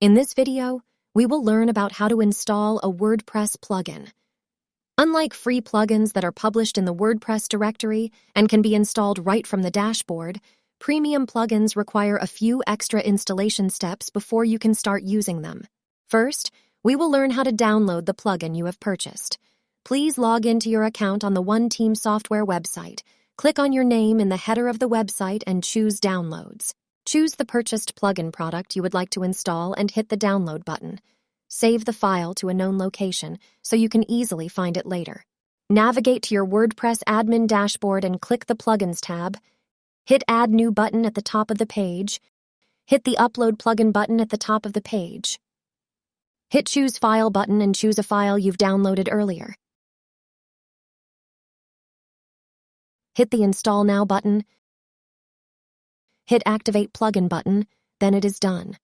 In this video, we will learn about how to install a WordPress plugin. Unlike free plugins that are published in the WordPress directory and can be installed right from the dashboard, premium plugins require a few extra installation steps before you can start using them. First, we will learn how to download the plugin you have purchased. Please log into your account on the One Team Software website. Click on your name in the header of the website and choose Downloads. Choose the purchased plugin product you would like to install and hit the Download button. Save the file to a known location so you can easily find it later. Navigate to your WordPress admin dashboard and click the Plugins tab. Hit Add New button at the top of the page. Hit the Upload Plugin button at the top of the page. Hit Choose File button and choose a file you've downloaded earlier. Hit the Install Now button. Hit Activate Plugin button, then it is done.